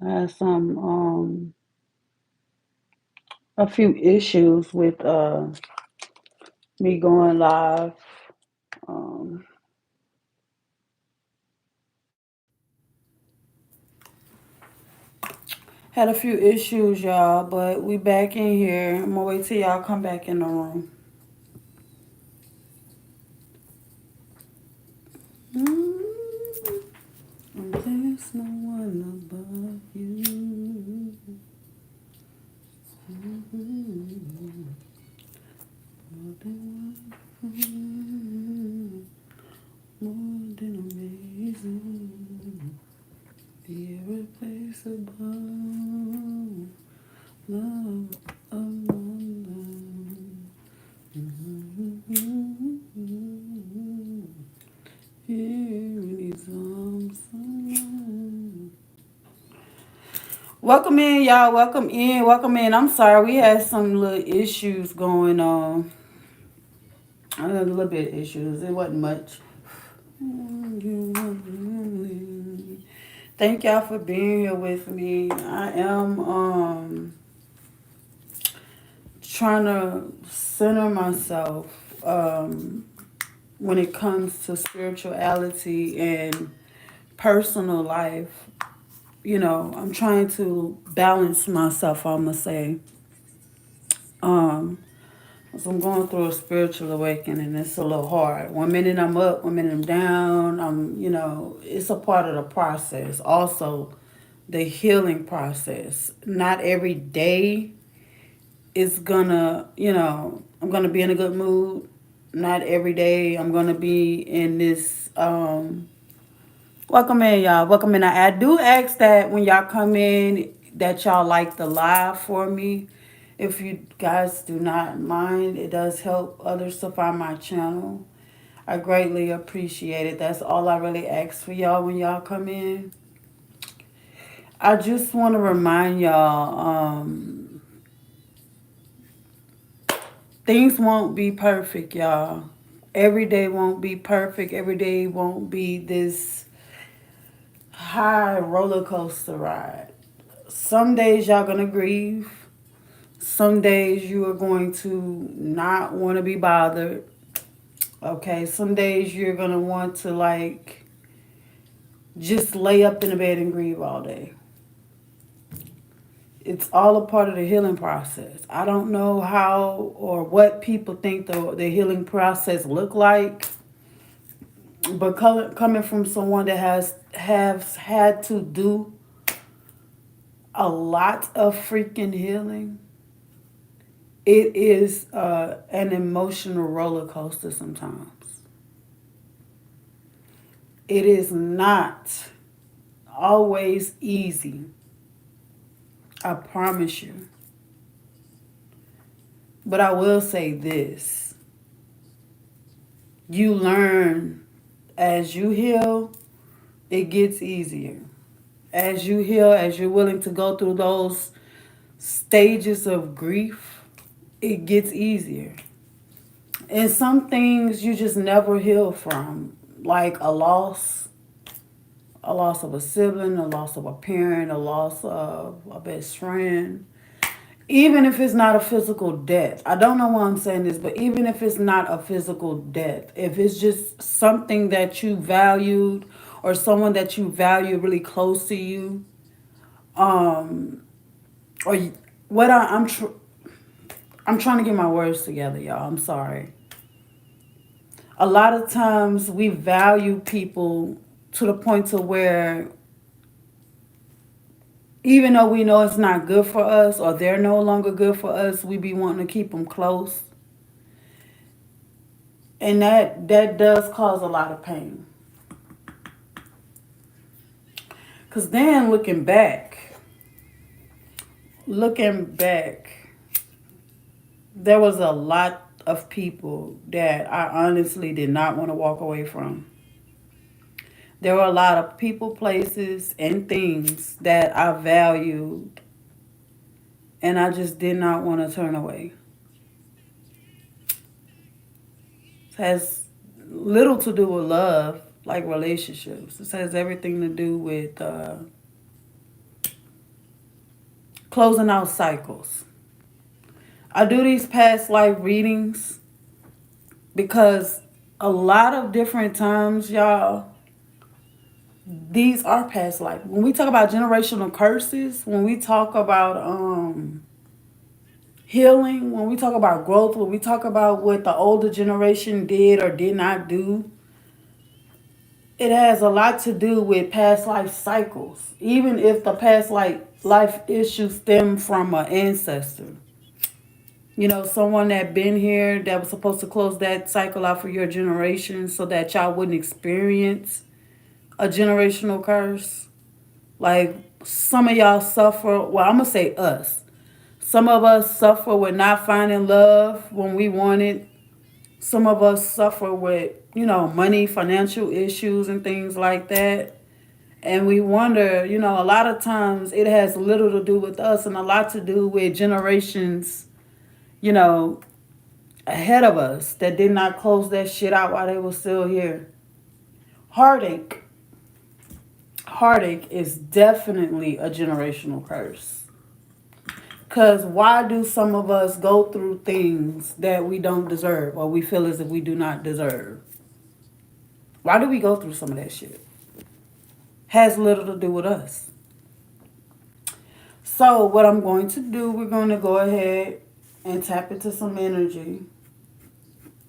I had a few issues with me going live. Um, had a few issues, y'all, but we back in here. I'm gonna wait till y'all come back in the room. Mm, there's no one above you. More than more than amazing, irreplaceable, love among them. Here in these arms. Welcome in, y'all. Welcome in. Welcome in. I'm sorry, we had some little issues going on. A little bit of issues. It wasn't much. Thank y'all for being here with me. I am trying to center myself when it comes to spirituality and personal life. I'm trying to balance myself, I'm gonna say. Um, so I'm going through a spiritual awakening. It's a little hard. One minute I'm up, one minute I'm down. It's a part of the process. Also, the healing process. Not every day is I'm gonna be in a good mood. Not every day I'm gonna be in this. Welcome in, y'all. Welcome in. I do ask that when y'all come in, that y'all like the live for me. If you guys do not mind, it does help others to find my channel. I greatly appreciate it. That's all I really ask for y'all when y'all come in. I just want to remind y'all, things won't be perfect, y'all. Every day won't be perfect. Every day won't be this high roller coaster ride. Some days y'all gonna grieve. Some days you are going to not want to be bothered. Okay, some days you're gonna want to just lay up in the bed and grieve all day. It's all a part of the healing process. I don't know how or what people think the healing process look like, but coming from someone that has had to do a lot of freaking healing, it is an emotional roller coaster sometimes. It is not always easy. I promise you. But I will say this. You learn as you heal, it gets easier. As you heal, as you're willing to go through those stages of grief, it gets easier. And some things you just never heal from, like a loss of a sibling, a loss of a parent, a loss of a best friend. Even if it's not a physical death, I don't know why I'm saying this, but even if it's not a physical death, if it's just something that you valued or someone that you value really close to you, um, or what I'm trying to get my words together, y'all. I'm sorry. A lot of times we value people to the point to where even though we know it's not good for us or they're no longer good for us, we be wanting to keep them close. And that does cause a lot of pain. Cause then looking back, there was a lot of people that I honestly did not want to walk away from. There were a lot of people, places, and things that I valued, and I just did not want to turn away. It has little to do with love, like relationships. This has everything to do with closing out cycles. I do these past life readings because a lot of different times, y'all, these are past life. When we talk about generational curses, when we talk about healing, when we talk about growth, when we talk about what the older generation did or did not do, it has a lot to do with past life cycles. Even if the past life issues stem from an ancestor. You know, someone that been here that was supposed to close that cycle out for your generation so that y'all wouldn't experience a generational curse. Like some of y'all suffer, well, I'm going to say us. Some of us suffer with not finding love when we want it. Some of us suffer with, money, financial issues and things like that. And we wonder, a lot of times it has little to do with us and a lot to do with generations, you know, ahead of us that did not close that shit out while they were still here. Heartache. Heartache is definitely a generational curse. Because why do some of us go through things that we don't deserve or we feel as if we do not deserve? Why do we go through some of that shit? Has little to do with us. So what I'm going to do, we're going to go ahead and tap into some energy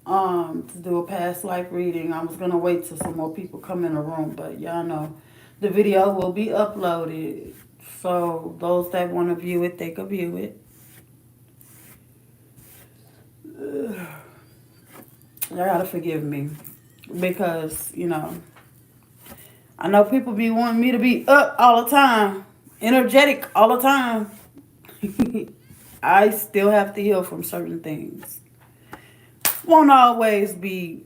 to do a past life reading. I was going to wait till some more people come in the room, but y'all know the video will be uploaded. So those that want to view it, they can view it. Y'all gotta forgive me because, I know people be wanting me to be up all the time, energetic all the time. I still have to heal from certain things. Won't always be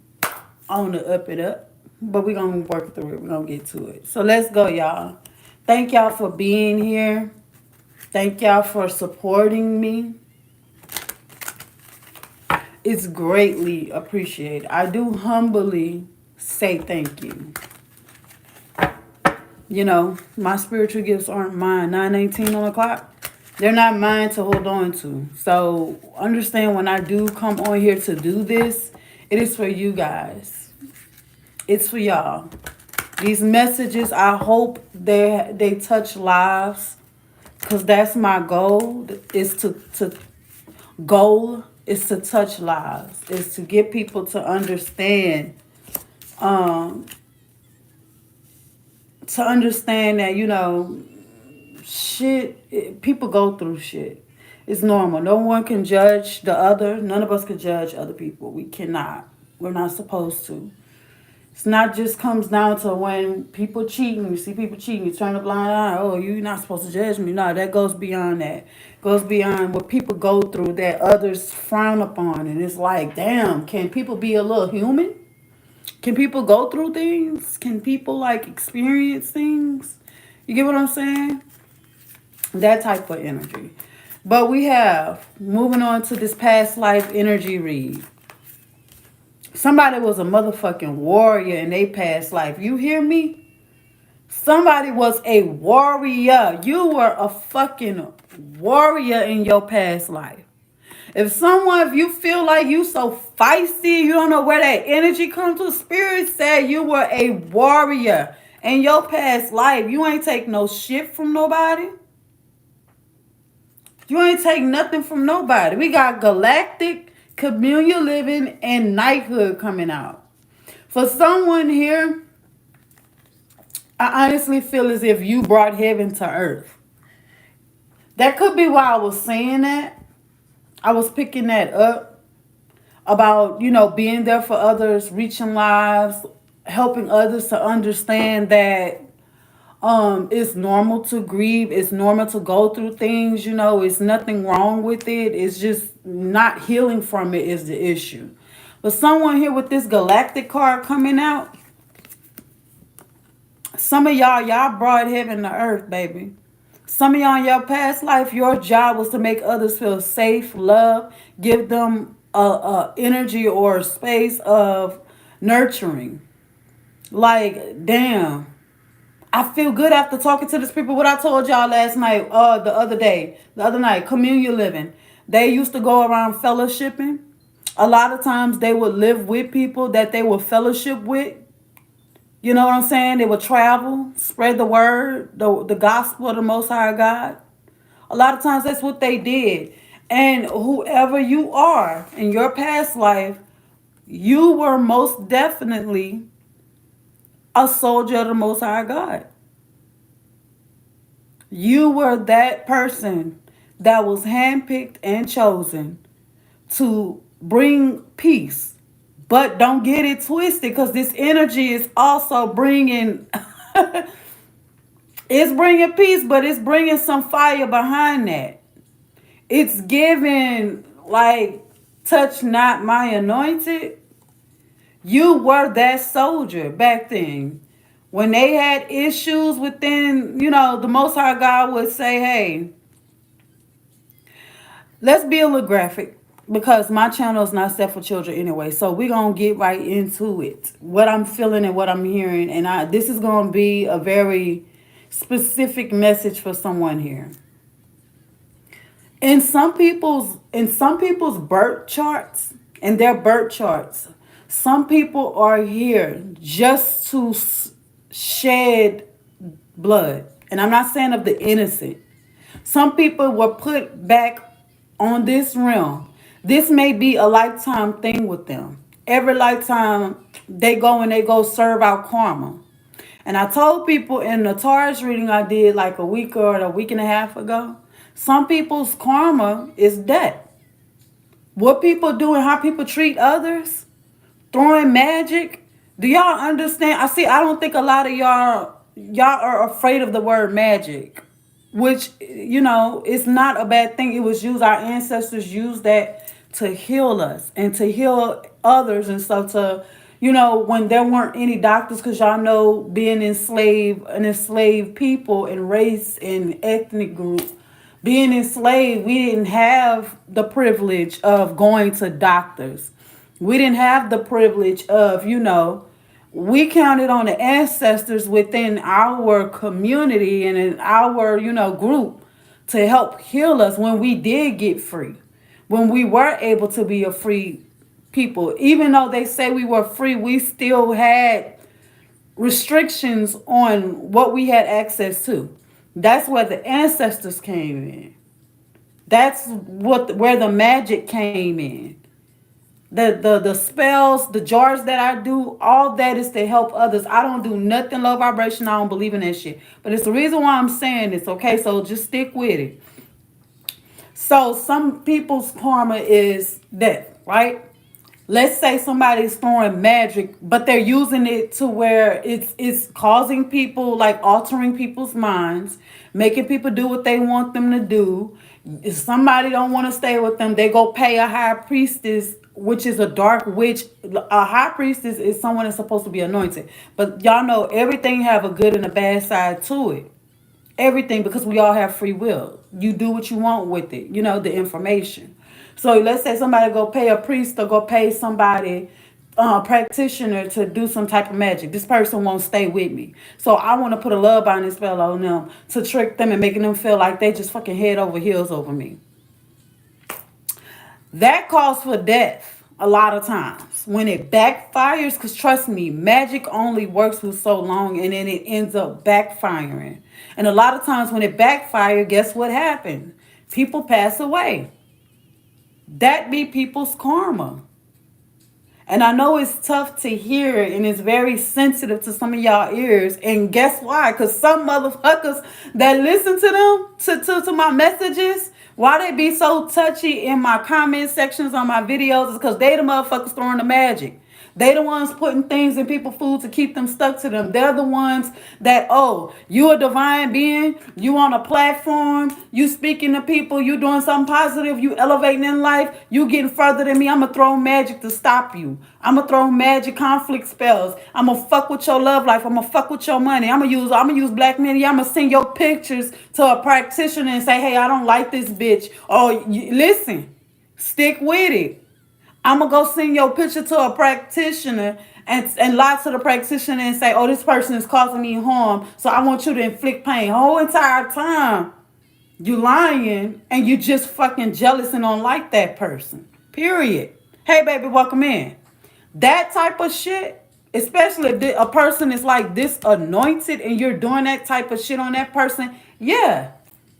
on the up and up, but we're going to work through it. We're going to get to it. So let's go, y'all. Thank y'all for being here. Thank y'all for supporting me. It's greatly appreciated. I do humbly say thank you. My spiritual gifts aren't mine. 9:18 on the clock. They're not mine to hold on to. So understand when I do come on here to do this, it is for you guys. It's for y'all. These messages, I hope they touch lives. Because that's my goal, is to touch lives. Is to get people to understand that, people go through shit. It's normal. No one can judge the other. None of us can judge other people. We cannot. We're not supposed to. It's not just comes down to when people cheating. You see people cheating, you turn a blind eye. Oh, you're not supposed to judge me. No, that goes beyond that. It goes beyond what people go through that others frown upon. And it's like, damn, can people be a little human? Can people go through things? Can people experience things? You get what I'm saying? That type of energy. But we have, moving on to this past life energy read. Somebody was a motherfucking warrior in their past life. You hear me? Somebody was a warrior. You were a fucking warrior in your past life. If you feel like you so feisty, you don't know where that energy comes from, Spirit said you were a warrior in your past life. You ain't take no shit from nobody. You ain't take nothing from nobody. We got galactic, communal living, and knighthood coming out. For someone here, I honestly feel as if you brought heaven to earth. That could be why I was saying that. I was picking that up about, being there for others, reaching lives, helping others to understand that it's normal to grieve. It's normal to go through things, it's nothing wrong with it. It's just not healing from it is the issue. But someone here with this galactic card coming out, some of y'all brought heaven to earth, baby. Some of y'all in your past life, your job was to make others feel safe, love, give them a energy or a space of nurturing. Like, damn. I feel good after talking to these people. What I told y'all last night, the other night, communion living. They used to go around fellowshipping. A lot of times they would live with people that they would fellowship with. You know what I'm saying? They would travel, spread the word, the gospel of the Most High God. A lot of times that's what they did. And whoever you are in your past life, you were most definitely a soldier of the Most High God. You were that person that was handpicked and chosen to bring peace. But don't get it twisted because this energy is also bringing it's bringing peace, but it's bringing some fire behind that. It's giving like touch not my anointed. You were that soldier back then. When they had issues within, the Most High God would say, hey, let's be a little graphic because my channel is not set for children anyway. So we're going to get right into it. What I'm feeling and what I'm hearing. And this is going to be a very specific message for someone here. In some people's birth charts and their birth charts, some people are here just to shed blood. And I'm not saying of the innocent. Some people were put back on this realm. This may be a lifetime thing with them. Every lifetime they go serve out karma. And I told people in the Taurus reading I did like a week or a week and a half ago, some people's karma is death. What people do and how people treat others, throwing magic. Do y'all understand? I don't think a lot of y'all are afraid of the word magic, which it's not a bad thing. It was used, our ancestors used that to heal us and to heal others and stuff, to when there weren't any doctors, because y'all know being enslaved people and race and ethnic group, being enslaved, we didn't have the privilege of going to doctors. We didn't have the privilege of, we counted on the ancestors within our community and in our, group to help heal us when we did get free, when we were able to be a free people. Even though they say we were free, we still had restrictions on what we had access to. That's where the ancestors came in. That's where the magic came in. The spells, the jars that I do, all that is to help others. I don't do nothing low vibration. I don't believe in that shit. But it's the reason why I'm saying this, okay? So just stick with it. So some people's karma is death, right? Let's say somebody's throwing magic, but they're using it to where it's causing people, like altering people's minds, making people do what they want them to do. If somebody don't want to stay with them, they go pay a high priestess, which is a dark witch. A high priestess is someone that's supposed to be anointed. But y'all know everything have a good and a bad side to it. Everything, because we all have free will. You do what you want with it, the information. So let's say somebody go pay a priest or go pay somebody, practitioner, to do some type of magic. This person won't stay with me. So I want to put a love binding spell on them to trick them and making them feel like they just fucking head over heels over me. That calls for death a lot of times. When it backfires, because trust me, magic only works for so long and then it ends up backfiring. And a lot of times when it backfires, guess what happens? People pass away. That be people's karma. And I know it's tough to hear and it's very sensitive to some of y'all ears. And guess why? Because some motherfuckers that listen to them, to my messages, why they be so touchy in my comment sections on my videos is because they the motherfuckers throwing the magic. They the ones putting things in people's food to keep them stuck to them. They're the ones that, oh, you a divine being, you on a platform, you speaking to people, you doing something positive, you elevating in life, you getting further than me. I'm going to throw magic to stop you. I'm going to throw magic conflict spells. I'm going to fuck with your love life. I'm going to fuck with your money. I'm going to use black men. I'm going to send your pictures to a practitioner and say, hey, I don't like this bitch. Oh, listen, stick with it. I'm going to go send your picture to a practitioner and lie to the practitioner and say, oh, this person is causing me harm, so I want you to inflict pain. The whole entire time you lying and you just fucking jealous and don't like that person. Period. Hey baby, welcome in. That type of shit, especially if a person is like this anointed and you're doing that type of shit on that person, yeah,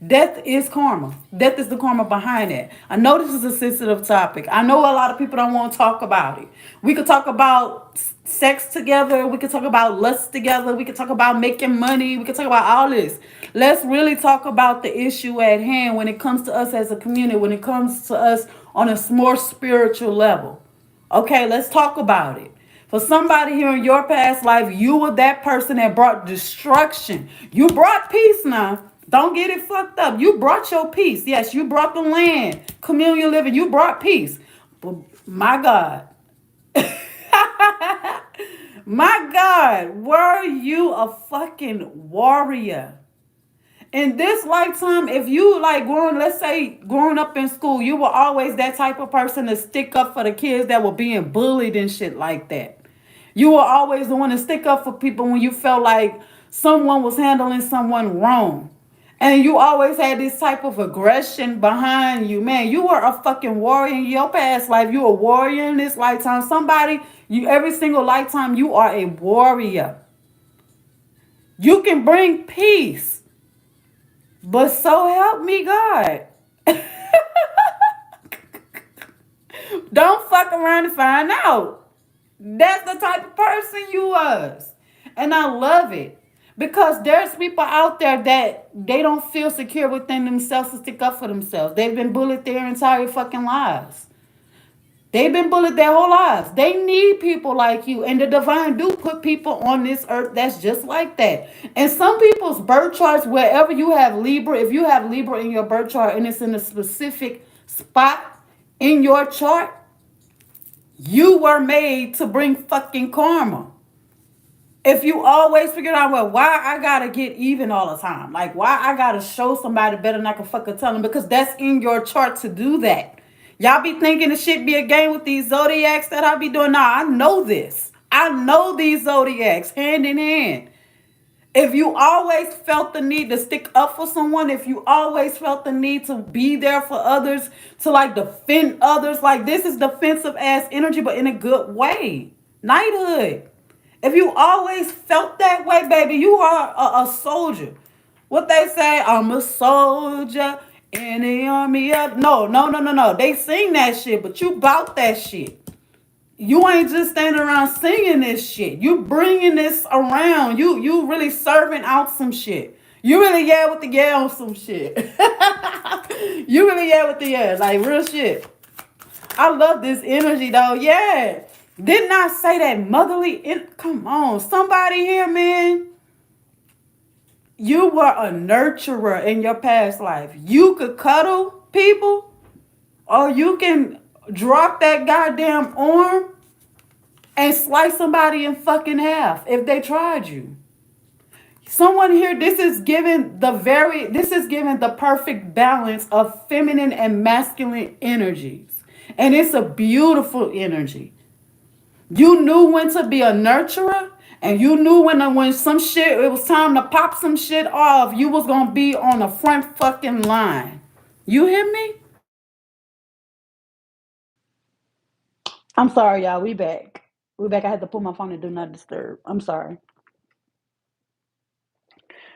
death is karma. Death is the karma behind it. I know this is a sensitive topic. I know a lot of people don't want to talk about it. We could talk about sex together. We could talk about lust together. We could talk about making money. We could talk about all this. Let's really talk about the issue at hand when it comes to us as a community, when it comes to us on a more spiritual level. Okay, let's talk about it. For somebody here in your past life, you were that person that brought destruction. You brought peace now. Don't get it fucked up. You brought your peace. Yes, you brought the land, communal living. You brought peace. But my God, my God, were you a fucking warrior? In this lifetime, if you like growing, let's say growing up in school, you were always that type of person to stick up for the kids that were being bullied and shit like that. You were always the one to stick up for people when you felt like someone was handling someone wrong. And you always had this type of aggression behind you. Man, you were a fucking warrior in your past life. You were a warrior in this lifetime. Somebody, you every single lifetime, you are a warrior. You can bring peace. But so help me God. Don't fuck around and find out. That's the type of person you was. And I love it. Because there's people out there that they don't feel secure within themselves to stick up for themselves. They've been bullied their entire fucking lives. They've been bullied their whole lives. They need people like you. And the divine do put people on this earth that's just like that. And some people's birth charts, wherever you have Libra, if you have Libra in your birth chart and it's in a specific spot in your chart, you were made to bring fucking karma. If you always figure out, well, why I gotta get even all the time? Like, why I gotta show somebody better than I can fucking tell them? Because that's in your chart to do that. Y'all be thinking the shit be a game with these zodiacs that I be doing. Nah, I know this. I know these zodiacs hand in hand. If you always felt the need to stick up for someone, if you always felt the need to be there for others, to like defend others, like this is defensive ass energy, but in a good way. Knighthood. If you always felt that way, baby, you are a soldier. What they say, I'm a soldier in the army of... No, no, no, no, no. They sing that shit, but you bout that shit. You ain't just standing around singing this shit. You bringing this around. You really serving out some shit. You really yeah with the yeah on some shit. You really yeah with the yeah. Like real shit. I love this energy though. Yeah. Didn't I say that motherly? Come on. Somebody here, man. You were a nurturer in your past life. You could cuddle people, or you can drop that goddamn arm and slice somebody in fucking half if they tried you. Someone here, this is given the perfect balance of feminine and masculine energies. And it's a beautiful energy. You knew when to be a nurturer, and you knew when some shit, it was time to pop some shit off, you was gonna be on the front fucking line. You hear me? I'm sorry, y'all. We back. We back. I had to put my phone and do not disturb. I'm sorry.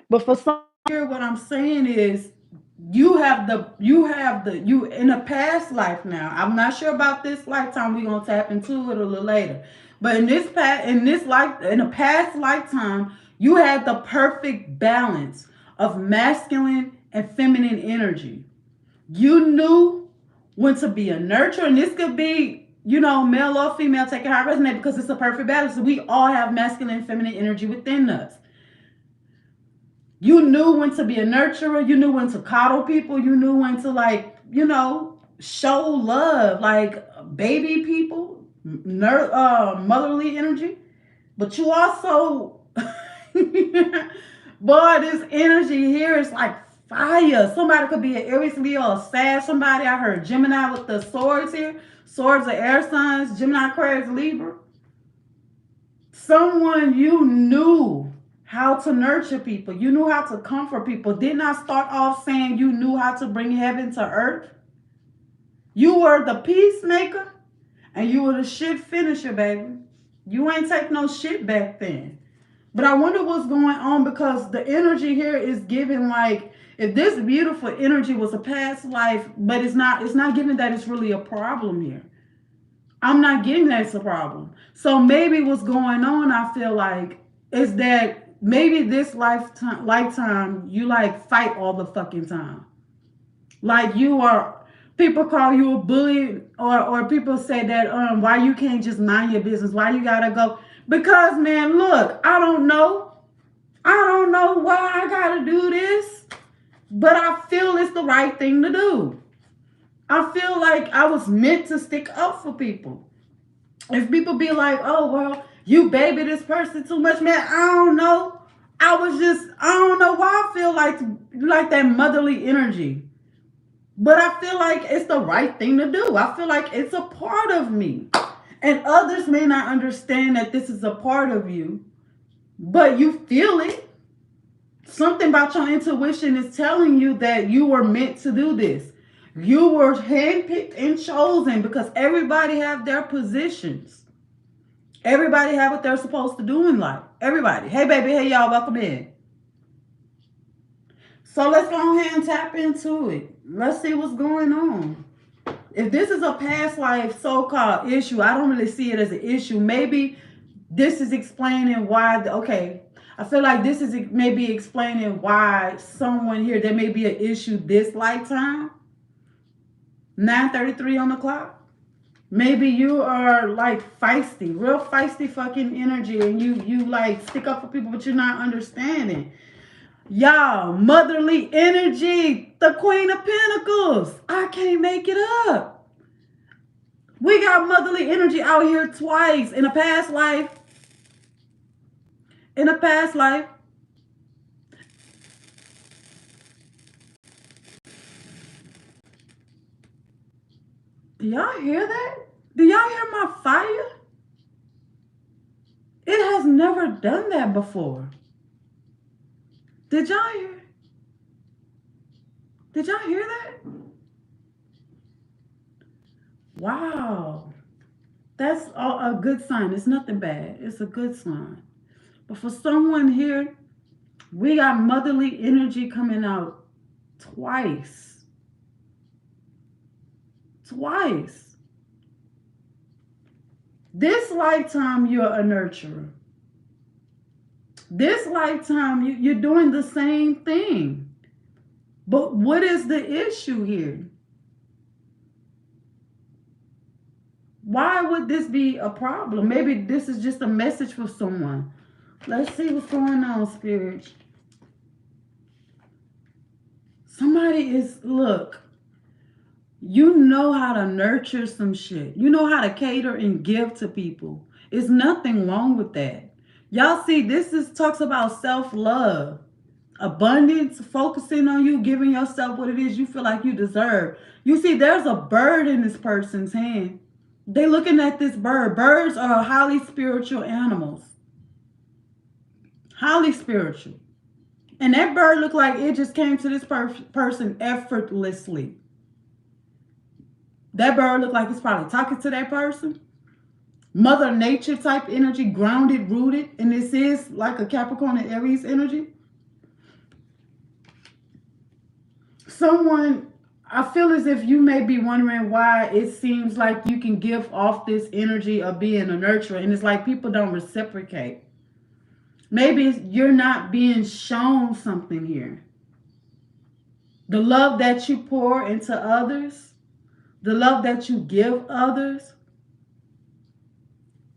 But for some here, what I'm saying is you in a past life now. I'm not sure about this lifetime. We're gonna tap into it a little later. But in a past lifetime, you had the perfect balance of masculine and feminine energy. You knew when to be a nurturer, and this could be, male or female, taking how it resonate because it's a perfect balance. We all have masculine and feminine energy within us. You knew when to be a nurturer. You knew when to coddle people. You knew when to show love, like baby people, motherly energy. But you also, boy, this energy here is like fire. Somebody could be an Aries, Leo, or Sag. Somebody, I heard Gemini with the swords here. Swords are air signs. Gemini, Aquarius, Libra. Someone you knew how to nurture people. You knew how to comfort people. Didn't I start off saying you knew how to bring heaven to earth? You were the peacemaker and you were the shit finisher, baby. You ain't take no shit back then. But I wonder what's going on because the energy here is giving like if this beautiful energy was a past life, but it's not giving that it's really a problem here. I'm not getting that it's a problem. So maybe what's going on, I feel like, is that maybe this lifetime you like fight all the fucking time. Like you are people call you a bully or people say that why you can't just mind your business, why you gotta go. Because man, look, I don't know. I don't know why I gotta do this, but I feel it's the right thing to do. I feel like I was meant to stick up for people. If people be like, oh well, you baby this person too much, man, I don't know. I don't know why I feel like that motherly energy. But I feel like it's the right thing to do. I feel like it's a part of me. And others may not understand that this is a part of you, but you feel it. Something about your intuition is telling you that you were meant to do this. You were handpicked and chosen because everybody have their positions. Everybody have what they're supposed to do in life. Everybody. Hey, baby. Hey, y'all. Welcome in. So let's go ahead and tap into it. Let's see what's going on. If this is a past life so-called issue, I don't really see it as an issue. Maybe this is explaining why, okay, I feel like this is maybe explaining why someone here, there may be an issue this lifetime. 9:33 on the clock. Maybe you are like feisty, real feisty fucking energy, and you like stick up for people, but you're not understanding. Y'all, motherly energy, the Queen of Pentacles. I can't make it up. We got motherly energy out here twice in a past life. In a past life. Do y'all hear that? Do y'all hear my fire? It has never done that before. Did y'all hear? Did y'all hear that? Wow. That's a good sign. It's nothing bad. It's a good sign. But for someone here, we got motherly energy coming out twice. Twice. This lifetime, you're a nurturer. This lifetime, you're doing the same thing. But what is the issue here? Why would this be a problem? Maybe this is just a message for someone. Let's see what's going on, Spirit. Somebody is, look, you know how to nurture some shit. You know how to cater and give to people. There's nothing wrong with that. Y'all see, talks about self-love. Abundance, focusing on you, giving yourself what it is you feel like you deserve. You see, there's a bird in this person's hand. They looking at this bird. Birds are highly spiritual animals. Highly spiritual. And that bird looked like it just came to this person effortlessly. That bird looked like it's probably talking to that person. Mother Nature type energy, grounded, rooted. And this is like a Capricorn and Aries energy. Someone, I feel as if you may be wondering why it seems like you can give off this energy of being a nurturer. And it's like people don't reciprocate. Maybe you're not being shown something here. The love that you pour into others, the love that you give others,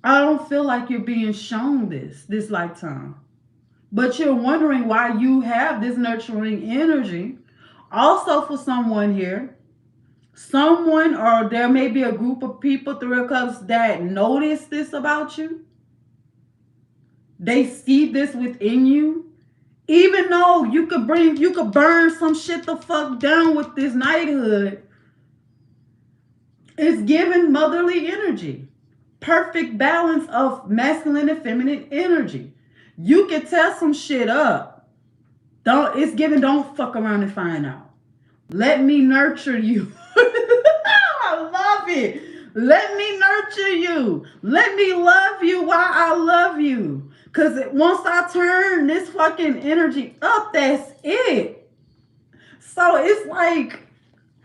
I don't feel like you're being shown this lifetime. But you're wondering why you have this nurturing energy. Also for someone here, someone or there may be a group of people, Three of Cups, that notice this about you. They see this within you. Even though you could burn some shit the fuck down with this knighthood. It's giving motherly energy. perfect balance of masculine and feminine energy. You can tell some shit up. It's given, don't fuck around and find out. Let me nurture you. I love it. Let me nurture you. Let me love you while I love you. Because once I turn this fucking energy up, that's it. So it's like,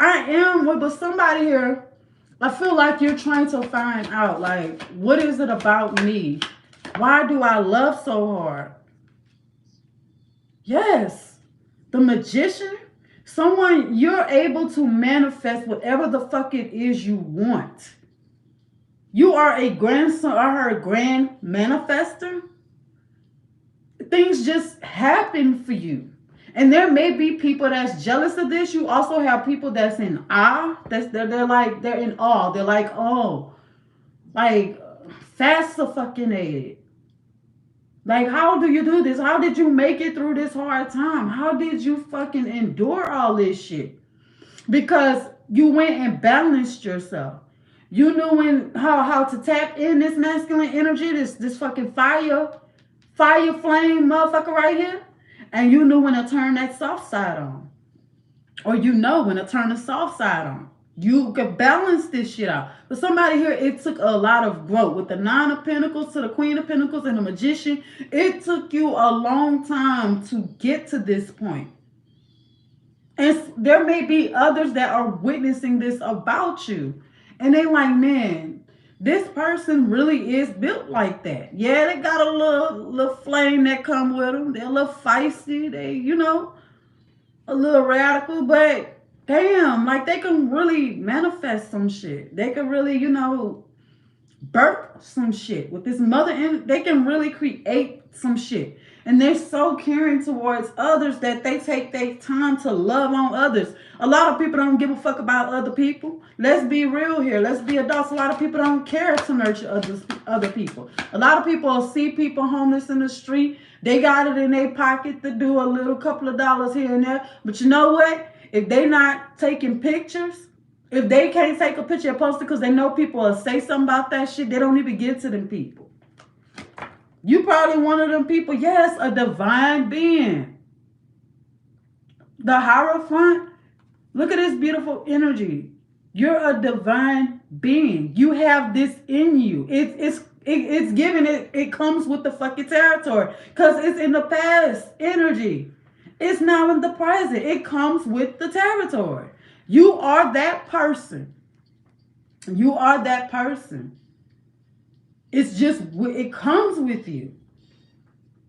I am with somebody here. I feel like you're trying to find out, like, what is it about me? Why do I love so hard? Yes. The magician, someone, you're able to manifest whatever the fuck it is you want. You are a grandson or her grand manifester. Things just happen for you. And there may be people that's jealous of this. You also have people that's in awe. They're in awe. They're like, oh, like fascinated. Like, how do you do this? How did you make it through this hard time? How did you fucking endure all this shit? Because you went and balanced yourself. You knew how to tap in this masculine energy, this fucking fire flame motherfucker right here. And you knew when to turn that soft side on. Or you know when to turn the soft side on. You could balance this shit out. But somebody here, it took a lot of growth. With the Nine of Pentacles to the Queen of Pentacles and the Magician, it took you a long time to get to this point. And there may be others that are witnessing this about you. And they like, man, this person really is built like that. Yeah, they got a little flame that come with them. They're a little feisty. They, a little radical. But damn, like they can really manifest some shit. They can really, birth some shit. With this mother, they can really create some shit. And they're so caring towards others that they take their time to love on others. A lot of people don't give a fuck about other people. Let's be real here. Let's be adults. A lot of people don't care to nurture other people. A lot of people see people homeless in the street. They got it in their pocket to do a little couple of dollars here and there. But you know what? If they not taking pictures, if they can't take a picture and post it because they know people will say something about that shit, they don't even give to them people. You probably one of them people, yes, a divine being. The Hierophant, look at this beautiful energy. You're a divine being. You have this in you. It's given, it comes with the fucking territory because it's in the past energy. It's now in the present. It comes with the territory. You are that person. You are that person. It's just, it comes with you.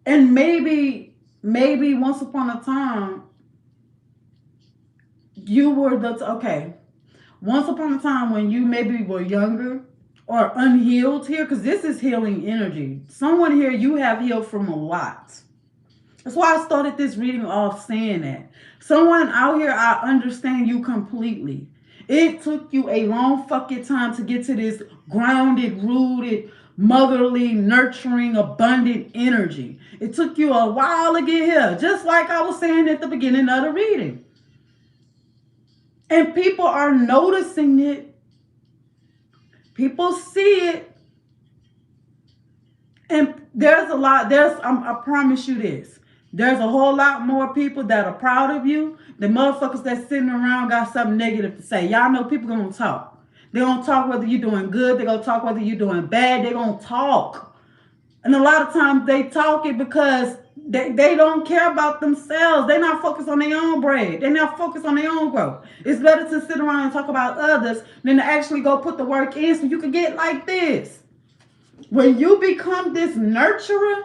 And maybe once upon a time, you were once upon a time when you maybe were younger or unhealed here, because this is healing energy. Someone here, you have healed from a lot. That's why I started this reading off saying that. Someone out here, I understand you completely. It took you a long fucking time to get to this grounded, rooted, motherly, nurturing, abundant energy. It took you a while to get here, just like I was saying at the beginning of the reading. And people are noticing it. People see it. And there's a lot, I promise you this. There's a whole lot more people that are proud of you. The motherfuckers that's sitting around got something negative to say. Y'all know people gonna talk. They're going to talk whether you're doing good. They're going to talk whether you're doing bad. They're going to talk. And a lot of times they talk it because they don't care about themselves. They're not focused on their own bread. They're not focused on their own growth. It's better to sit around and talk about others than to actually go put the work in so you can get like this. When you become this nurturer,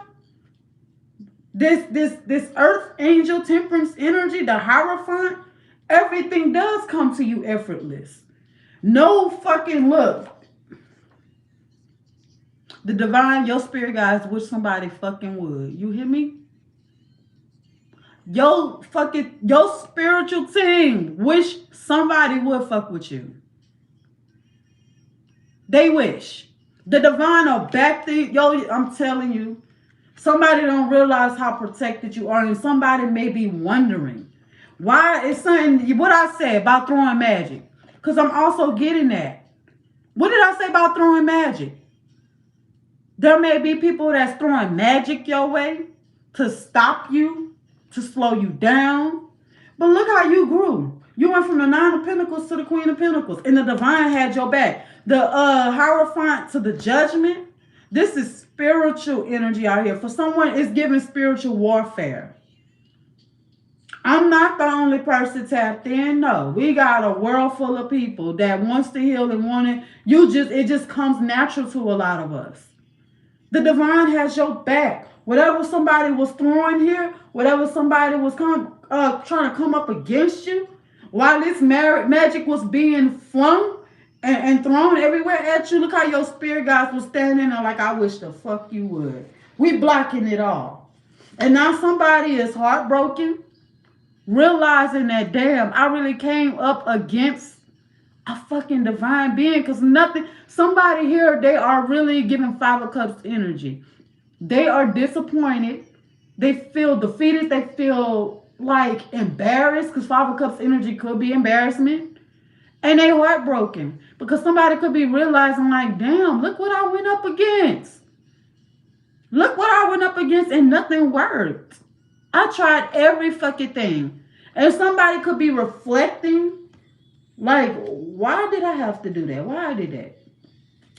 this earth angel temperance energy, the Hierophant, everything does come to you effortless. No fucking look. The divine, your spirit guides wish somebody fucking would. You hear me? Your spiritual team wish somebody would fuck with you. They wish. The divine will back I'm telling you. Somebody don't realize how protected you are, and somebody may be wondering why is something, what I said about throwing magic. Because I'm also getting that. What did I say about throwing magic? There may be people that's throwing magic your way to stop you, to slow you down. But look how you grew. You went from the Nine of Pentacles to the Queen of Pentacles, and the Divine had your back. The Hierophant to the Judgment. This is spiritual energy out here. For someone, it's giving spiritual warfare. I'm not the only person tapped in. No, we got a world full of people that wants to heal and want it. It just comes natural to a lot of us. The Divine has your back. Whatever somebody was throwing here, whatever somebody was trying to come up against you, while this magic was being flung and thrown everywhere at you, look how your spirit guides was standing there like, I wish the fuck you would. We blocking it all. And now somebody is heartbroken, realizing that, damn, I really came up against a fucking divine being, because somebody here, they are really giving Five of Cups energy. They are disappointed. They feel defeated. They feel like embarrassed, because Five of Cups energy could be embarrassment. And they heartbroken because somebody could be realizing like, damn, look what I went up against. Look what I went up against and nothing worked. I tried every fucking thing. And somebody could be reflecting like, why did I have to do that? Why I did that?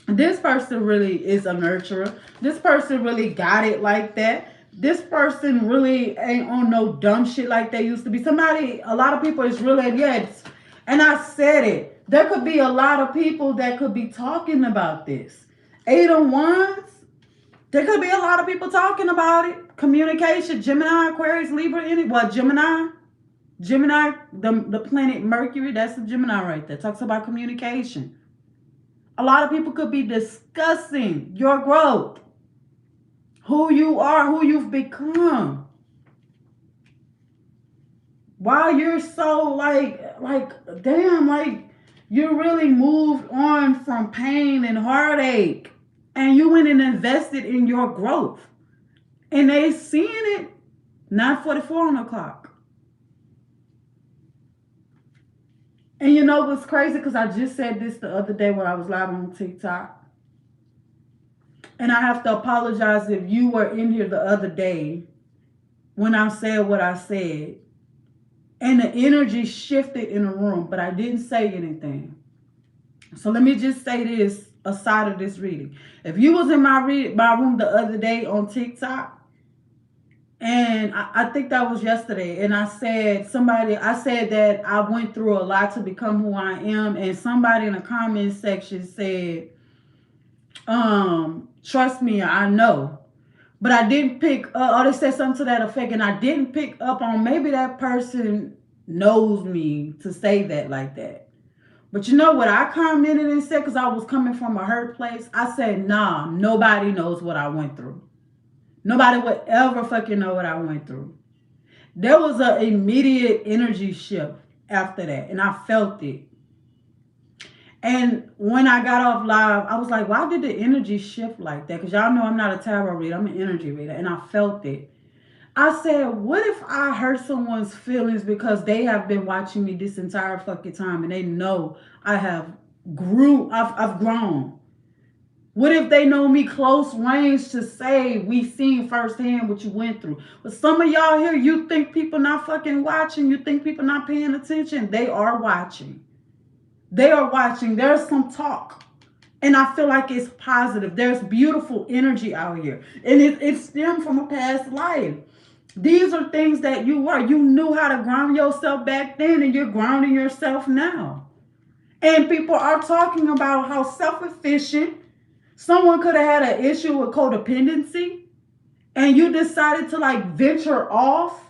This person really is a nurturer. This person really got it like that. This person really ain't on no dumb shit like they used to be. A lot of people is really, yes. And I said it. There could be a lot of people that could be talking about this. 8 of Wands. There could be a lot of people talking about it. Communication. Gemini, Aquarius, Libra, Gemini. Gemini, the planet Mercury, that's the Gemini right there. Talks about communication. A lot of people could be discussing your growth. Who you are, who you've become. Why you're so damn, like you really moved on from pain and heartache. And you went and invested in your growth. And they seeing it 9:44 on the clock. And you know what's crazy? Because I just said this the other day when I was live on TikTok. And I have to apologize if you were in here the other day when I said what I said. And the energy shifted in the room, but I didn't say anything. So let me just say this aside of this reading. If you was in my room the other day on TikTok, and I think that was yesterday, and I said that I went through a lot to become who I am, and somebody in the comment section said, trust me, I know. But I didn't or they said something to that effect, and I didn't pick up on maybe that person knows me to say that like that. But you know what I commented and said, because I was coming from a hurt place? I said, nah, nobody knows what I went through. Nobody would ever fucking know what I went through. There was an immediate energy shift after that, and I felt it. And when I got off live, I was like, why did the energy shift like that? Because y'all know I'm not a tarot reader. I'm an energy reader, and I felt it. I said, what if I hurt someone's feelings because they have been watching me this entire fucking time, and they know I've grown? What if they know me close range to say we seen firsthand what you went through? But some of y'all here, you think people not fucking watching. You think people not paying attention. They are watching. They are watching. There's some talk. And I feel like it's positive. There's beautiful energy out here. And it stemmed from a past life. These are things that you were. You knew how to ground yourself back then, and you're grounding yourself now. And people are talking about how self-efficient. Someone could have had an issue with codependency, and you decided to like venture off.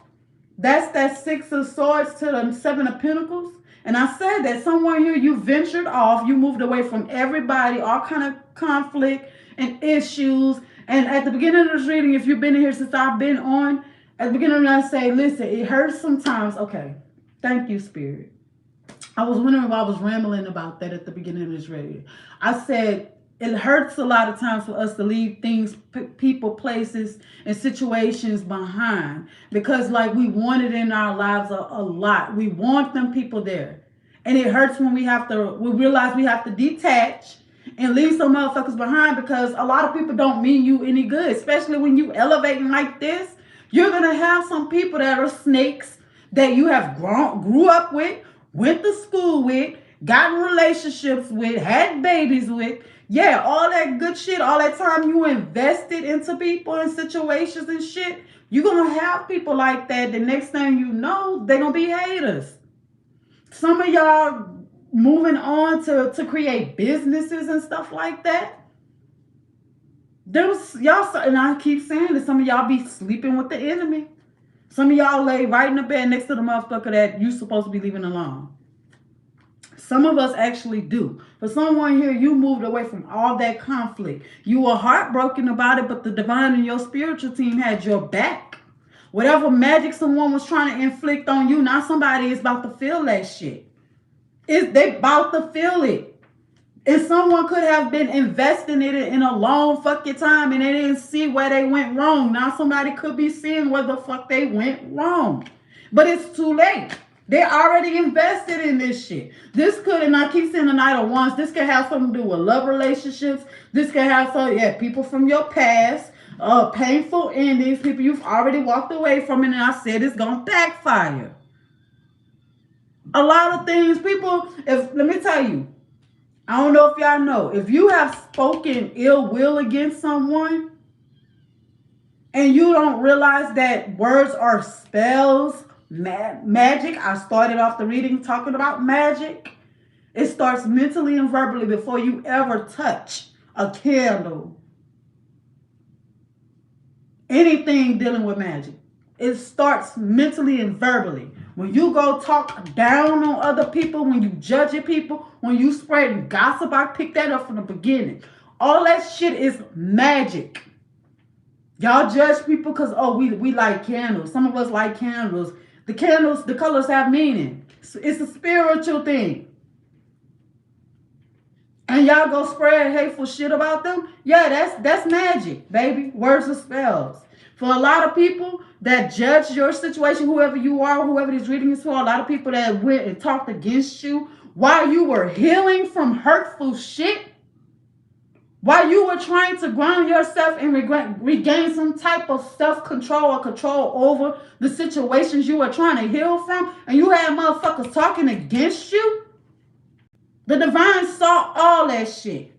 That's that 6 of Swords to the 7 of Pentacles. And I said that someone here, you ventured off. You moved away from everybody, all kind of conflict and issues. And at the beginning of this reading, if you've been here since I've been on, at the beginning I say, listen, it hurts sometimes. Okay, thank you, Spirit. I was wondering why I was rambling about that at the beginning of this reading. I said, it hurts a lot of times for us to leave things, people, places, and situations behind. Because like we want it in our lives a lot. We want them people there. And it hurts when we realize we have to detach and leave some motherfuckers behind, because a lot of people don't mean you any good, especially when you elevating like this. You're gonna have some people that are snakes that you have grew up with, went to school with, gotten relationships with, had babies with. Yeah, all that good shit, all that time you invested into people and situations and shit. You're gonna have people like that. The next thing you know, they're gonna be haters. Some of y'all moving on to create businesses and stuff like that. There's y'all, and I keep saying that some of y'all be sleeping with the enemy. Some of y'all lay right in the bed next to the motherfucker that you supposed to be leaving alone. Some of us actually do. For someone here, you moved away from all that conflict. You were heartbroken about it, but the divine and your spiritual team had your back. Whatever magic someone was trying to inflict on you, now somebody is about to feel that shit. They about to feel it. And someone could have been investing in it in a long fucking time and they didn't see where they went wrong. Now somebody could be seeing where the fuck they went wrong. But it's too late. They already invested in this shit. This could, and I keep saying the Knight of Wands, this could have something to do with love relationships. This could have some, people from your past, painful endings, people you've already walked away from, and I said it's gonna backfire. A lot of things, people, let me tell you, I don't know if y'all know, if you have spoken ill will against someone and you don't realize that words are spells, magic. I started off the reading talking about magic. It starts mentally and verbally before you ever touch a candle. Anything dealing with magic. It starts mentally and verbally. When you go talk down on other people, when you judge people, when you spread gossip, I picked that up from the beginning. All that shit is magic. Y'all judge people because, we like candles. Some of us like candles. The candles, the colors have meaning. It's a spiritual thing. And y'all go spread hateful shit about them? Yeah, that's magic, baby. Words of spells. For a lot of people that judge your situation, whoever you are, whoever this reading is for, a lot of people that went and talked against you while you were healing from hurtful shit, while you were trying to ground yourself and regain some type of self-control or control over the situations you were trying to heal from, and you had motherfuckers talking against you, the divine saw all that shit.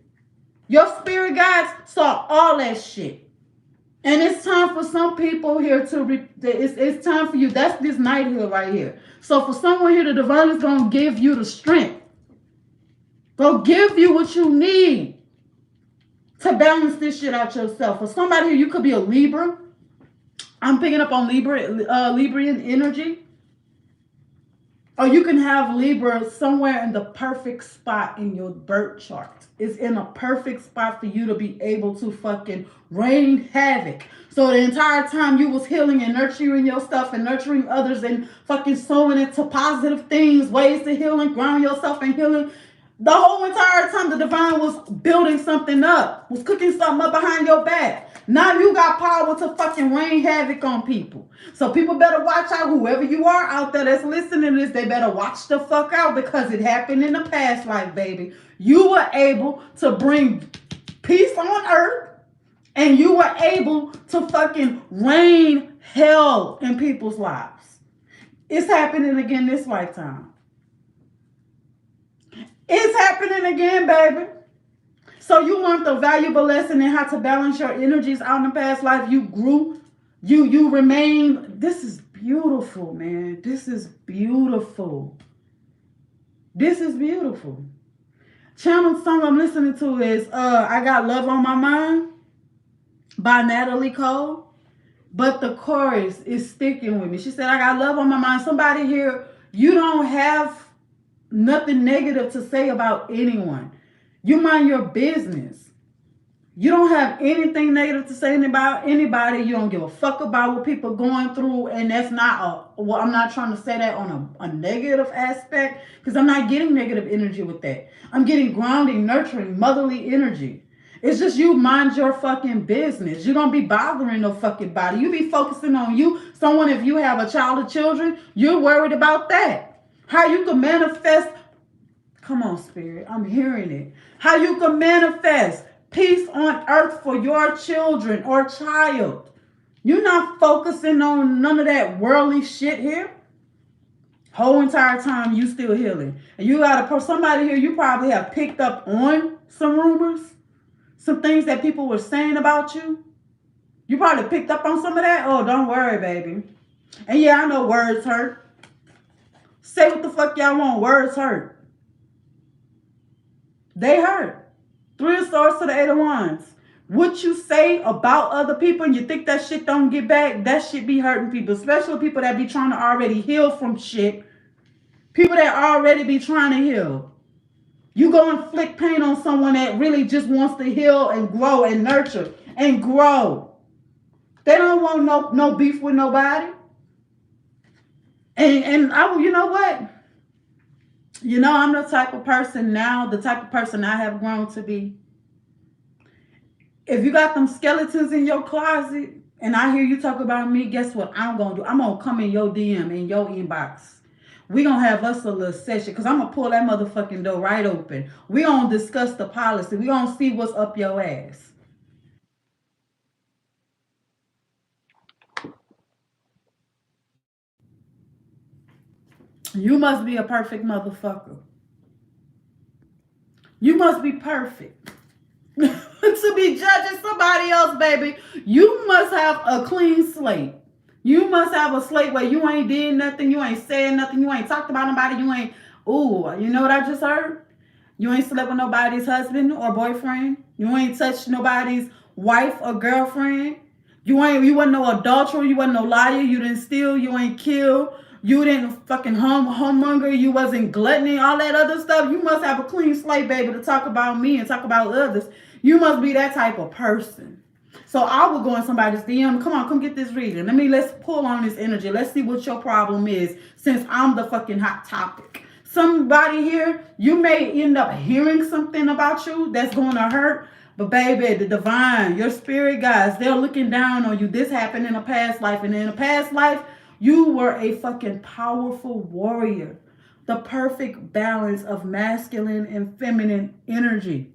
Your spirit guides saw all that shit. And it's time for some people here it's time for you. That's this night here right here. So for someone here, the divine is going to give you the strength. Go give you what you need to balance this shit out yourself. For somebody here, you could be a Libra. I'm picking up on Librian energy. Or you can have Libra somewhere in the perfect spot in your birth chart. It's in a perfect spot for you to be able to fucking rain havoc. So the entire time you was healing and nurturing your stuff and nurturing others and fucking sowing into positive things, ways to heal and ground yourself and healing, the whole entire time the divine was building something up, was cooking something up behind your back. Now you got power to fucking rain havoc on people. So people better watch out. Whoever you are out there that's listening to this, they better watch the fuck out, because it happened in the past life, baby. You were able to bring peace on earth, and you were able to fucking rain hell in people's lives. It's happening again this lifetime. It's happening again, baby. So you learned a valuable lesson in how to balance your energies out in the past life. You grew. You remain. This is beautiful, man. This is beautiful. This is beautiful. Channel song I'm listening to is I Got Love on My Mind by Natalie Cole. But the chorus is sticking with me. She said, I got love on my mind. Somebody here, you don't have nothing negative to say about anyone. You mind your business. You don't have anything negative to say about anybody. You don't give a fuck about what people are going through. And that's not I'm not trying to say that on a negative aspect, because I'm not getting negative energy with that. I'm getting grounding, nurturing, motherly energy. It's just you mind your fucking business. You don't be bothering no fucking body. You be focusing on you. Someone, if you have a child or children, you're worried about that. How you can manifest Come on, Spirit. I'm hearing it. How you can manifest peace on earth for your children or child. You're not focusing on none of that worldly shit here. Whole entire time you still healing. And you got somebody here, you probably have picked up on some rumors, some things that people were saying about you. You probably picked up on some of that. Oh, don't worry, baby. And yeah, I know words hurt. Say what the fuck y'all want. Words hurt. They hurt. Three of Swords to the Eight of Wands. What you say about other people and you think that shit don't get back, that shit be hurting people. Especially people that be trying to already heal from shit. People that already be trying to heal. You go inflict pain on someone that really just wants to heal and grow and nurture and grow. They don't want no beef with nobody. And you know what? You know, I'm the type of person now, the type of person I have grown to be. If you got them skeletons in your closet and I hear you talk about me, guess what I'm going to do? I'm going to come in your DM, in your inbox. We going to have us a little session because I'm going to pull that motherfucking door right open. We going to discuss the policy. We going to see what's up your ass. You must be a perfect motherfucker. You must be perfect. To be judging somebody else, baby. You must have a clean slate. You must have a slate where you ain't did nothing, you ain't said nothing, you ain't talked about nobody, you ain't, ooh, you know what I just heard? You ain't slept with nobody's husband or boyfriend. You ain't touched nobody's wife or girlfriend. You wasn't no adulterer, you wasn't no liar, you didn't steal, you ain't kill, you didn't fucking homemonger, you wasn't gluttony, all that other stuff. You must have a clean slate, baby, to talk about me and talk about others. You must be that type of person. So I will go in somebody's DM. Come get this reading. Let's pull on this energy. Let's see what your problem is, since I'm the fucking hot topic. Somebody here, you may end up hearing something about you that's going to hurt. But baby, the divine, your spirit guides, they're looking down on you. This happened in a past life. And in a past life, you were a fucking powerful warrior. The perfect balance of masculine and feminine energy.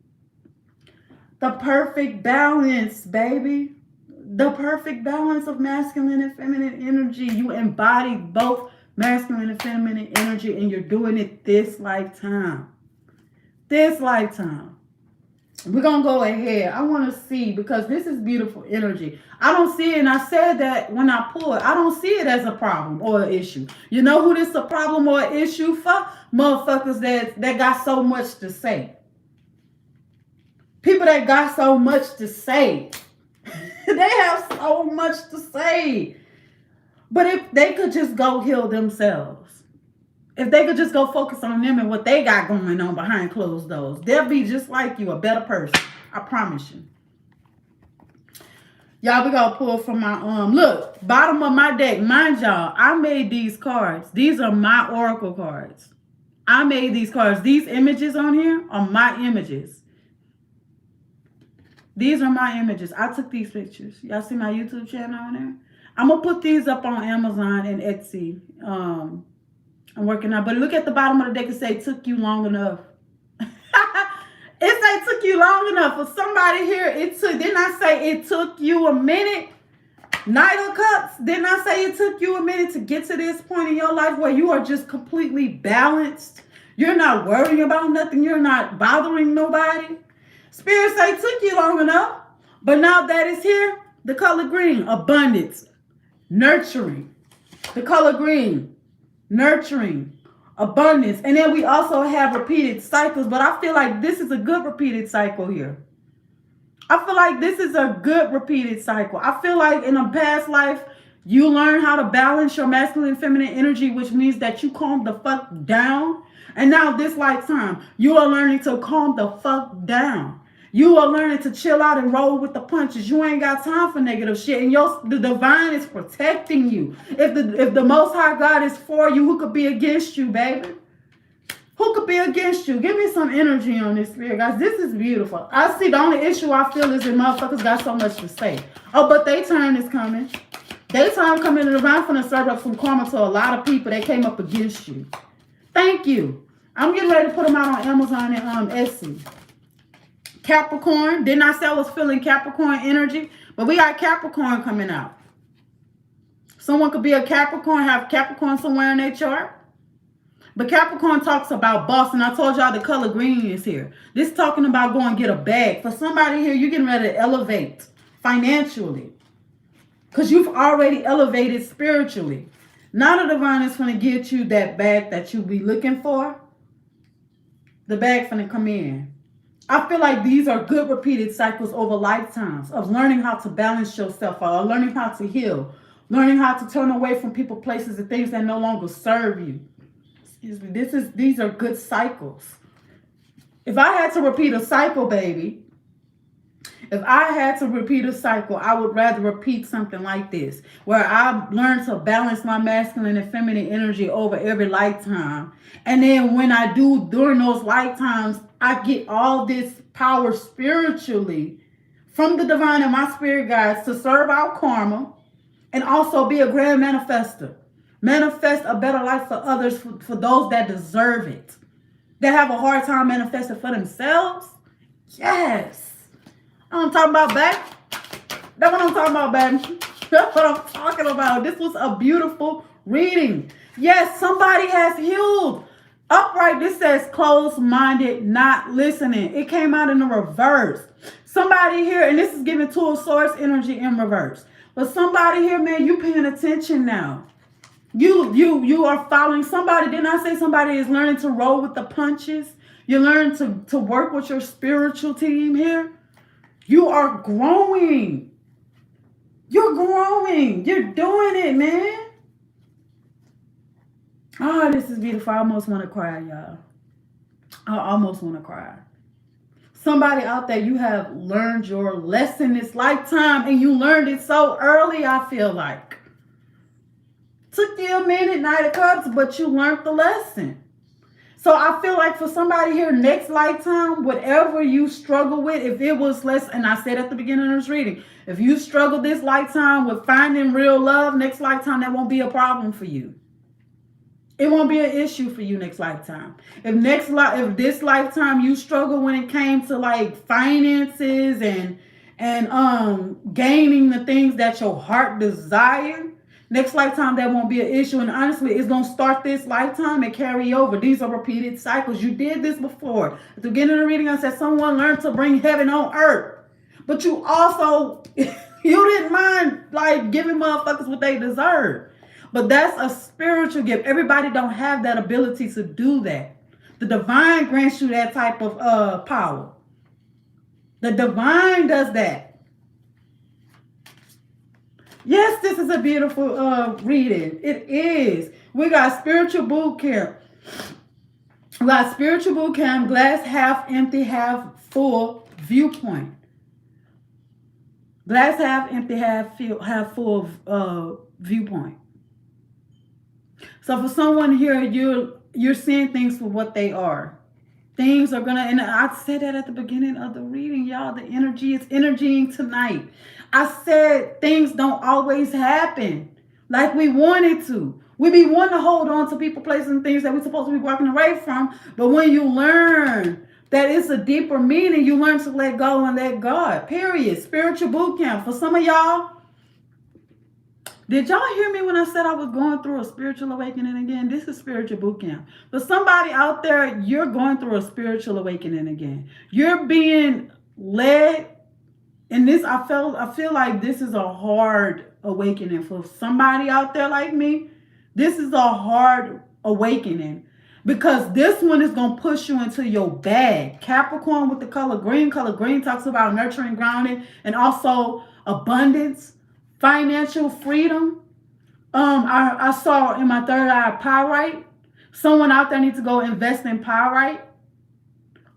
The perfect balance, baby. The perfect balance of masculine and feminine energy. You embody both masculine and feminine energy, and you're doing it this lifetime. This lifetime. We're going to go ahead. I want to see, because this is beautiful energy. I don't see it, and I said that when I pull it, I don't see it as a problem or an issue. You know who this is a problem or an issue for? Motherfuckers that got so much to say. People that got so much to say. They have so much to say. But if they could just go heal themselves, if they could just go focus on them and what they got going on behind closed doors, they'll be just like you, a better person. I promise you. Y'all, we gonna pull from my look, bottom of my deck. Mind y'all, I made these cards. These are my oracle cards. I made these cards. These images on here are my images. These are my images. I took these pictures. Y'all see my YouTube channel on there? I'm going to put these up on Amazon and Etsy. I'm working on. But look at the bottom of the deck and say, took you long enough. It say, took you long enough. For somebody here, didn't I say it took you a minute? Knight of Cups, didn't I say it took you a minute to get to this point in your life where you are just completely balanced? You're not worrying about nothing. You're not bothering nobody. Spirit say, took you long enough. But now that it's here, the color green, abundance, nurturing. The color green, nurturing, abundance. And then we also have repeated cycles. But I feel like this is a good repeated cycle here. I feel like this is a good repeated cycle. I feel like in a past life, you learn how to balance your masculine and feminine energy, which means that you calm the fuck down. And now this lifetime, you are learning to calm the fuck down. You are learning to chill out and roll with the punches. You ain't got time for negative shit. And the divine is protecting you. If the Most High God is for you, who could be against you, baby? Who could be against you? Give me some energy on this, spirit, guys. This is beautiful. I see the only issue I feel is that motherfuckers got so much to say. Oh, but their turn is coming. Their time coming in the divine finna serve up some karma to a lot of people that came up against you. Thank you. I'm getting ready to put them out on Amazon and Etsy. Capricorn. Didn't I say I was feeling Capricorn energy? But we got Capricorn coming out. Someone could be a Capricorn, have Capricorn somewhere in their chart. But Capricorn talks about boss, and I told y'all the color green is here. This is talking about going get a bag. For somebody here, you're getting ready to elevate financially. Because you've already elevated spiritually. Now the divine is going to get you that bag that you be looking for. The bag going to come in. I feel like these are good repeated cycles over lifetimes of learning how to balance yourself out, learning how to heal, learning how to turn away from people, places, and things that no longer serve you. Excuse me. These are good cycles. If I had to repeat a cycle, baby, if I had to repeat a cycle, I would rather repeat something like this, where I learn to balance my masculine and feminine energy over every lifetime. And then when I do during those lifetimes, I get all this power spiritually from the divine and my spirit guides to serve out karma and also be a grand manifester. Manifest a better life for others, for those that deserve it. That have a hard time manifesting for themselves. Yes. I'm talking about, baby. That's what I'm talking about, baby. That's what I'm talking about. This was a beautiful reading. Yes, somebody has healed. Upright, this says closed-minded, not listening. It came out in the reverse. Somebody here, and this is giving Two of Swords energy in reverse. But somebody here, man, you paying attention now. You are following somebody. Didn't I say somebody is learning to roll with the punches? You learn to work with your spiritual team here. You are growing. You're growing. You're doing it, man. Oh, this is beautiful. I almost want to cry, y'all. I almost want to cry. Somebody out there, you have learned your lesson this lifetime, and you learned it so early, I feel like. Took you a minute, Knight of Cups, but you learned the lesson. So I feel like for somebody here, next lifetime, whatever you struggle with, if it was less, and I said at the beginning of this reading, if you struggle this lifetime with finding real love, next lifetime, that won't be a problem for you. It won't be an issue for you next lifetime. If this lifetime you struggle when it came to like finances and gaining the things that your heart desires, next lifetime, that won't be an issue. And honestly, it's going to start this lifetime and carry over. These are repeated cycles. You did this before. At the beginning of the reading, I said someone learned to bring heaven on earth. But you also, you didn't mind like giving motherfuckers what they deserve. But that's a spiritual gift. Everybody don't have that ability to do that. The divine grants you that type of power. The divine does that. Yes, this is a beautiful reading. It is. We got spiritual boot camp. We got spiritual boot camp, glass half empty, half full viewpoint. Glass half empty, half full viewpoint. So for someone here, you're seeing things for what they are. Things are gonna, and I said that at the beginning of the reading, y'all. The energy is energying tonight. I said things don't always happen like we wanted to. We be wanting to hold on to people, places, and things that we're supposed to be walking away from. But when you learn that it's a deeper meaning, you learn to let go and let God. Period. Spiritual boot camp. For some of y'all, did y'all hear me when I said I was going through a spiritual awakening again? This is spiritual boot camp. For somebody out there, you're going through a spiritual awakening again. You're being led. And this, I feel like this is a hard awakening for somebody out there like me. This is a hard awakening because this one is going to push you into your bag. Capricorn with the color green. Color green talks about nurturing, grounding, and also abundance, financial freedom. I saw in my third eye pyrite. Someone out there needs to go invest in pyrite.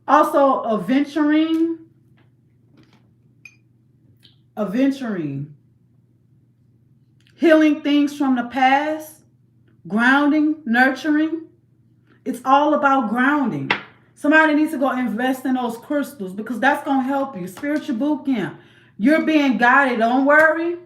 Also, aventurine, healing things from the past, grounding, nurturing. It's all about grounding. Somebody needs to go invest in those crystals because that's going to help you. Spiritual boot camp. You're being guided. Don't worry.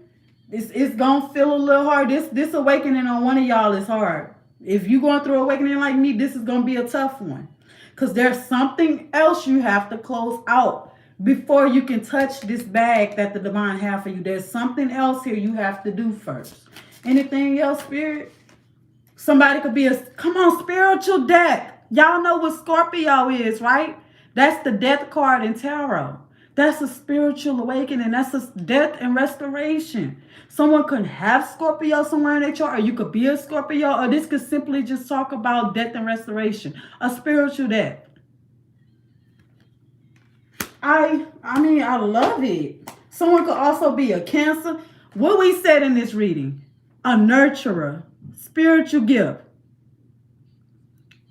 It's going to feel a little hard. This awakening on one of y'all is hard. If you're going through awakening like me, this is going to be a tough one. Because there's something else you have to close out before you can touch this bag that the divine have for you. There's something else here you have to do first. Anything else, Spirit? Somebody could be come on, spiritual death. Y'all know what Scorpio is, right? That's the death card in tarot. That's a spiritual awakening. That's a death and restoration. Someone could have Scorpio somewhere in their chart, or you could be a Scorpio, or this could simply just talk about death and restoration, a spiritual death. I mean, I love it. Someone could also be a Cancer. What we said in this reading, a nurturer, spiritual gift.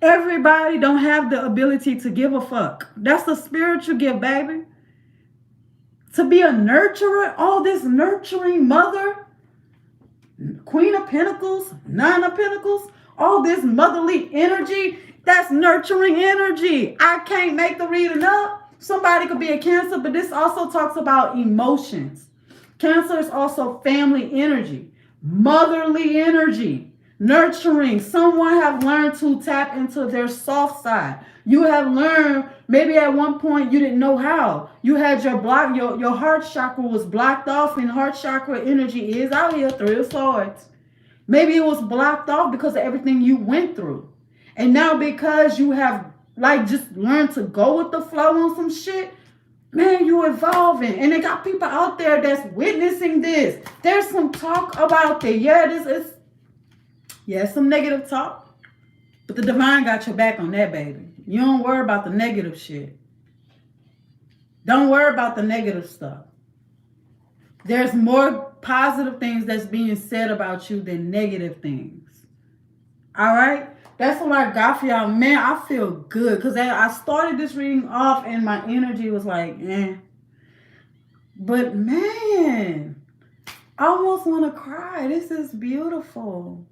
Everybody don't have the ability to give a fuck. That's a spiritual gift, baby. To be a nurturer, all this nurturing mother, Queen of Pentacles, Nine of Pentacles, all this motherly energy, that's nurturing energy. I can't make the reading up. Somebody could be a Cancer, but this also talks about emotions. Cancer is also family energy, motherly energy, nurturing. Someone have learned to tap into their soft side. You have learned, maybe at one point you didn't know how. You had your heart chakra was blocked off, and heart chakra energy is out here, Three of Swords. Maybe it was blocked off because of everything you went through. And now because you have just learned to go with the flow on some shit, man, you evolving. And they got people out there that's witnessing this. There's some talk about that. Yeah, this is, some negative talk. But the divine got your back on that, baby. You don't worry about the negative shit. Don't worry about the negative stuff. There's more positive things that's being said about you than negative things. All right? That's what I got for y'all. Man, I feel good. Because I started this reading off and my energy was like, eh. But man, I almost want to cry. This is beautiful.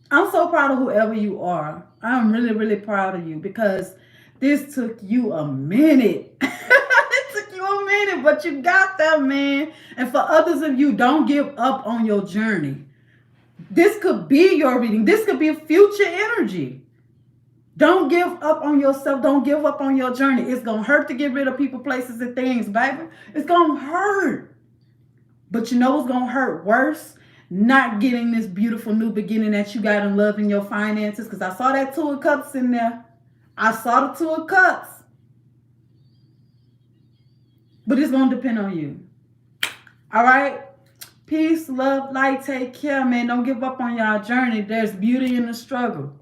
I'm so proud of whoever you are. I'm really, really proud of you because this took you a minute. It took you a minute, but you got that, man. And for others of you, don't give up on your journey. This could be your reading. This could be future energy. Don't give up on yourself. Don't give up on your journey. It's going to hurt to get rid of people, places, and things, baby. It's going to hurt. But you know what's going to hurt worse? Not getting this beautiful new beginning that you got in love and your finances. Because I saw that Two of Cups in there. I saw the Two of Cups. But it's going to depend on you. All right? Peace, love, light, take care, man. Don't give up on y'all journey. There's beauty in the struggle.